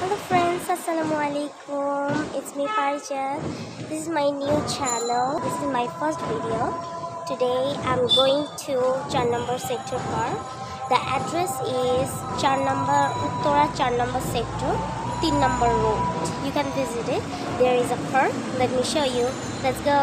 Hello friends, Assalamualaikum. It's me Parjat. This is my new channel. This is my first video. Today I'm going to 4 number sector park. The address is 4 number Uttara 4 number sector, 3 number road. You can visit it. There is a park. Let me show you. Let's go.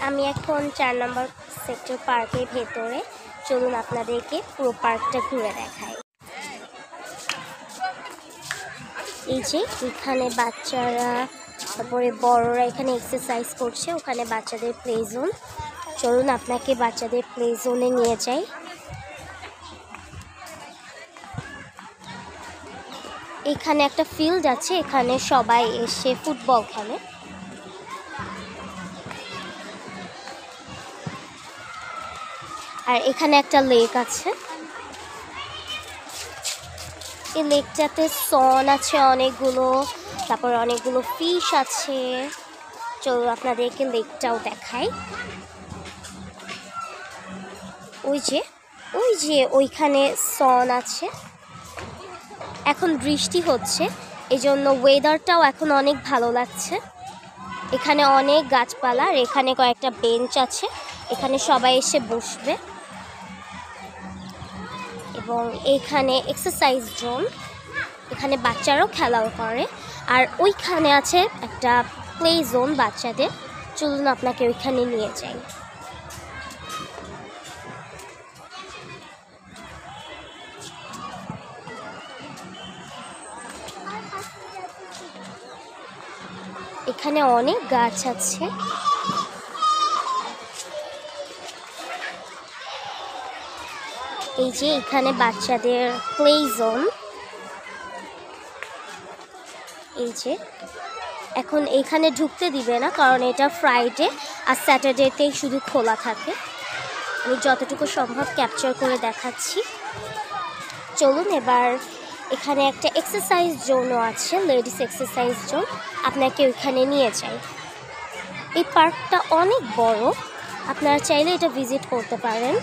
আমি এখন 4 নম্বর sector পার্কের ভেতরে। চলুন আপনাদেরকে পুরো পার্কটা ঘুরে দেখাই। এই যে এখানে বাচ্চারা তারপরে বড়রা এখানে এক্সারসাইজ করছে, ওখানে বাচ্চাদের প্লে জোন। চলুন আপনাকে বাচ্চাদের প্লে জোনে নিয়ে যাই। এখানে একটা ফিল্ড আছে, এখানে সবাই এসে ফুটবল খেলে। আর এখানে একটা লেক আছে, এই লেকটাতে সন আছে অনেকগুলো, তারপর অনেকগুলো ফিশ আছে। চলো আপনাদেরকে লেকটাও দেখাই। ওই যে ওইখানে সন আছে। এখন বৃষ্টি হচ্ছে, এই জন্য ওয়েদারটাও এখন অনেক ভালো লাগছে। এখানে অনেক গাছপালা, আর এখানে কয়েকটা বেঞ্চ আছে, এখানে সবাই এসে বসবে। এবং এখানে এক্সারসাইজ জোন, এখানে বাচ্চারাও খেলাও করে। আর ওইখানে আছে একটা প্লে জোন বাচ্চাদের। চলুন আপনাকে ওইখানে নিয়ে যাই। এখানে অনেক গাছ আছে। এই যে এখানে বাচ্চাদের প্লে জোন। এই যে এখন এখানে ঢুকতে দিবে না, কারণ এটা ফ্রাইডে আর স্যাটারডেতেই শুধু খোলা থাকে। আমি যতটুকু সম্ভব ক্যাপচার করে দেখাচ্ছি। চলুন এবার এখানে একটা এক্সারসাইজ জোনও আছে, লেডিস এক্সারসাইজ জোন, আপনাকে ওইখানে নিয়ে যাই। এই পার্কটা অনেক বড়, আপনারা চাইলে এটা ভিজিট করতে পারেন।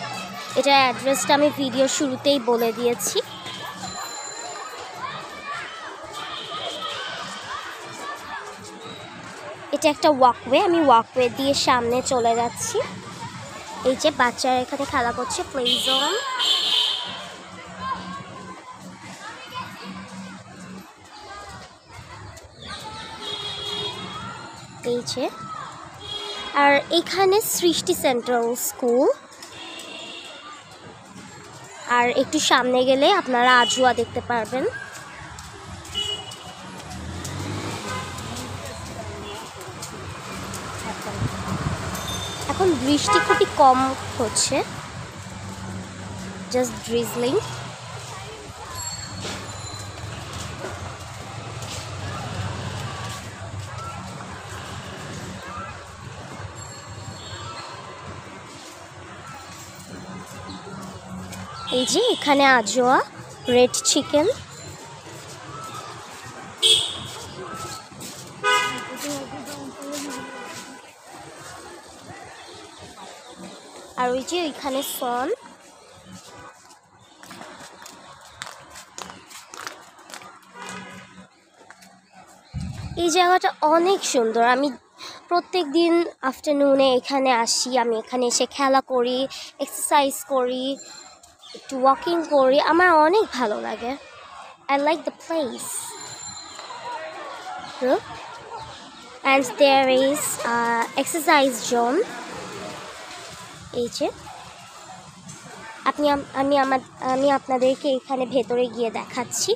এটার অ্যাড্রেসটা আমি ভিডিও শুরুতেই বলে দিয়েছি। এটা একটা ওয়াকওয়ে, আমি ওয়াকওয়ে দিয়ে সামনে চলে যাচ্ছি। এই যে বাচ্চারা এখানে খেলা করছে, প্লে জোন। এই যে, আর এখানে সৃষ্টি সেন্ট্রাল স্কুল। আর একটু সামনে গেলে আপনারা আজুয়া দেখতে পারবেন। এখন বৃষ্টি খুবই কম হচ্ছে, জাস্ট ড্রিজলিং। এই যে এখানে আজোয়া রেড চিকেন। আর ওই যে ওইখানে সন। এই জায়গাটা অনেক সুন্দর। আমি প্রত্যেক দিন আফটারনুনে এখানে আসি, আমি এখানে এসে খেলা করি, এক্সারসাইজ করি, একটু ওয়াকিং করি, আমার অনেক ভালো লাগে। I like the place. Look. And there is exercise zone. এই যে আমি আপনাদেরকে এখানে ভেতরে গিয়ে দেখাচ্ছি।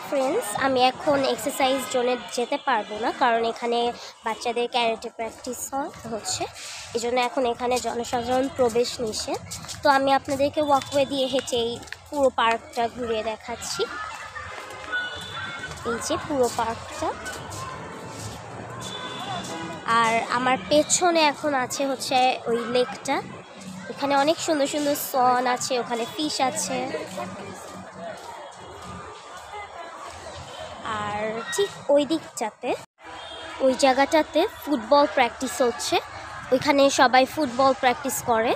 ফ্রেন্ডস, আমি এখন এক্সারসাইজ জোনে যেতে পারবো না, কারণ এখানে বাচ্চাদের ক্যারাটে প্র্যাকটিস হচ্ছে, এই জন্য এখন এখানে জনসাধারণ প্রবেশ নিষেধ। তো আমি আপনাদেরকে ওয়াকওয়ে দিয়ে হেঁটে এই পুরো পার্কটা ঘুরিয়ে দেখাচ্ছি। এই যে পুরো পার্কটা। আমার পেছনে এখন আছে হচ্ছে ওই লেকটা। এখানে অনেক সুন্দর সুন্দর সন আছে, ওখানে ফিশ আছে। আর ঠিক ওই দিকটাতে, ওই জায়গাটাতে ফুটবল প্র্যাকটিস হচ্ছে। ওইখানে সবাই ফুটবল প্র্যাকটিস করে।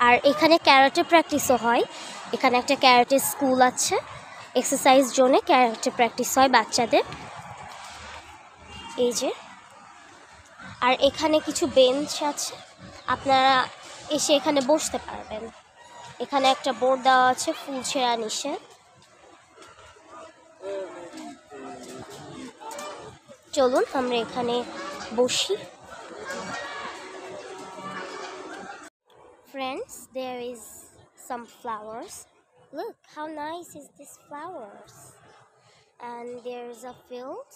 আর এখানে ক্যারাটে প্র্যাকটিসও হয়। এখানে একটা ক্যারাটে স্কুল আছে, এক্সারসাইজ জোনে ক্যারাটে প্র্যাকটিস হয় বাচ্চাদের। এই যে, আর এখানে কিছু বেঞ্চ আছে, আপনারা এসে এখানে বসতে পারবেন। এখানে একটা বোর্ড দেওয়া আছে ফুল ছেঁড়া নিষেধ। চলুন আমরা এখানে বসি। Friends, there is some flowers. Look how nice is this flowers. And there is a field.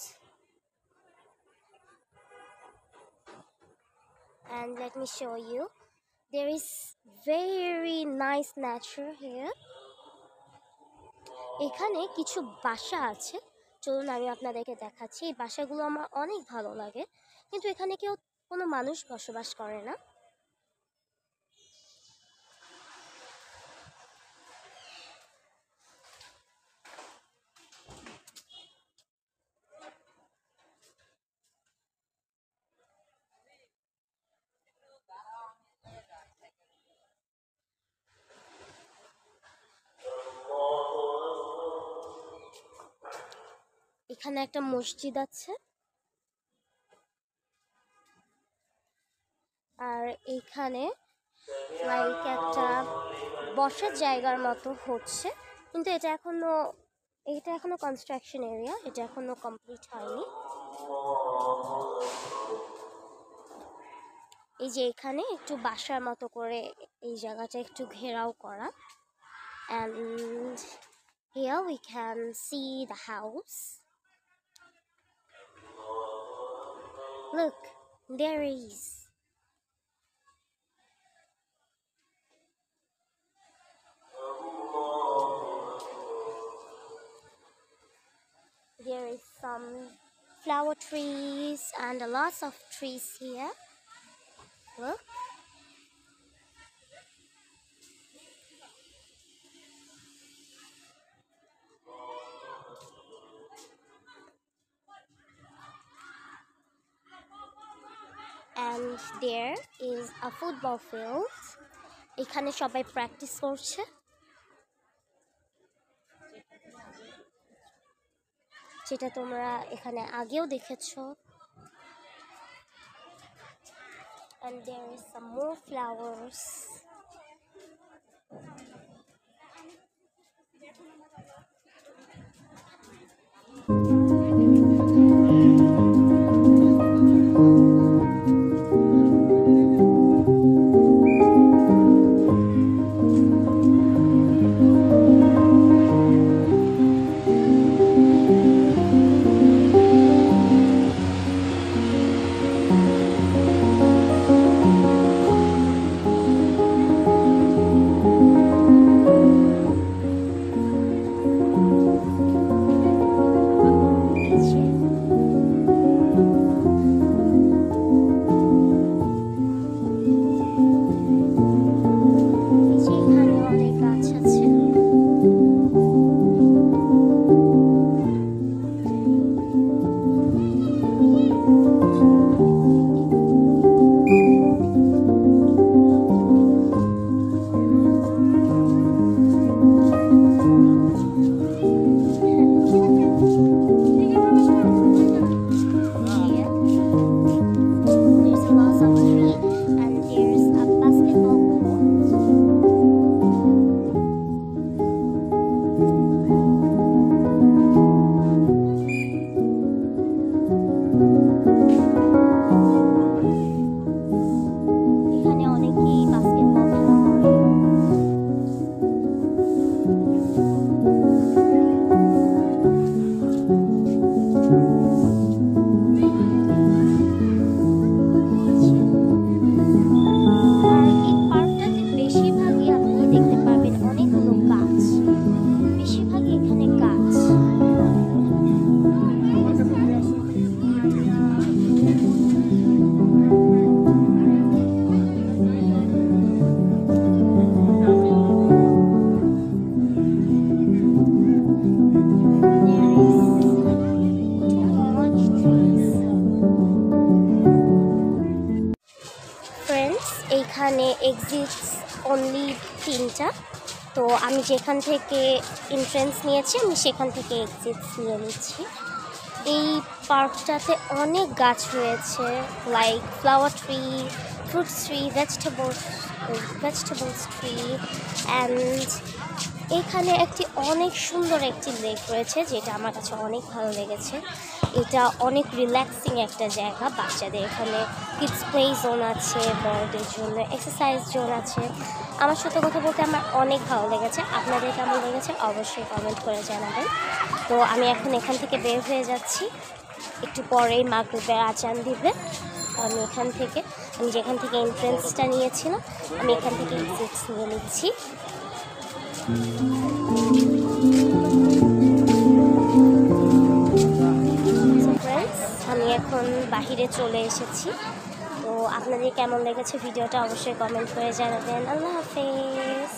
And let me show you. There is very nice nature here. এখানে কিছু বাসা আছে, চলুন আমি আপনাদেরকে দেখাচ্ছি। এই বাসাগুলো আমার অনেক ভালো লাগে, কিন্তু এখানে কোনো মানুষ বসবাস করে না। এখানে একটা মসজিদ আছে, আর এখানে লাইক একটা বসার জায়গার মতো হচ্ছে, কিন্তু এটা এখনো কনস্ট্রাকশন এরিয়া, এটা এখনো কমপ্লিট হয়নি। এই যে এখানে একটু বাসার মতো করে এই জায়গাটা একটু ঘেরাও করা। And here we can see the house. Look, there is. There is some flower trees and a lot of trees here. Look. And there is a football field. এখানে সবাই প্র্যাকটিস করছে। যেটা তোমরা এখানে আগেও দেখেছো। And there is some more flowers. Exits only 3টা। তো আমি যেখান থেকে এন্ট্রেন্স নিয়েছি আমি সেখান থেকে এক্সিটস নিয়ে নিচ্ছি। এই পার্কটাতে অনেক গাছ রয়েছে, like flower tree, fruits tree, vegetables tree and এখানে অনেক সুন্দর একটি লেক রয়েছে যেটা আমার কাছে অনেক ভালো লেগেছে। এটা অনেক রিল্যাক্সিং একটা জায়গা, বাচ্চাদের এখানে কিডস প্লে জোন আছে, বড়দের জন্য এক্সারসাইজ জোন আছে। আমার সাথে কথা বলতে আমার অনেক ভালো লেগেছে। আপনাদের কেমন লেগেছে অবশ্যই কমেন্ট করে জানাবেন। তো আমি এখন এখান থেকে বের হয়ে যাচ্ছি, একটু পরেই মাগরিবের আজান দিবে। আমি যেখান থেকে এন্ট্রেন্সটা নিয়েছিলাম আমি এখান থেকে এক্সিটস নিয়ে নিচ্ছি। আমি এখন বাহিরে চলে এসেছি। তো আপনাদের কেমন লেগেছে ভিডিওটা অবশ্যই কমেন্ট করে জানাবেন। আল্লাহ হাফেজ।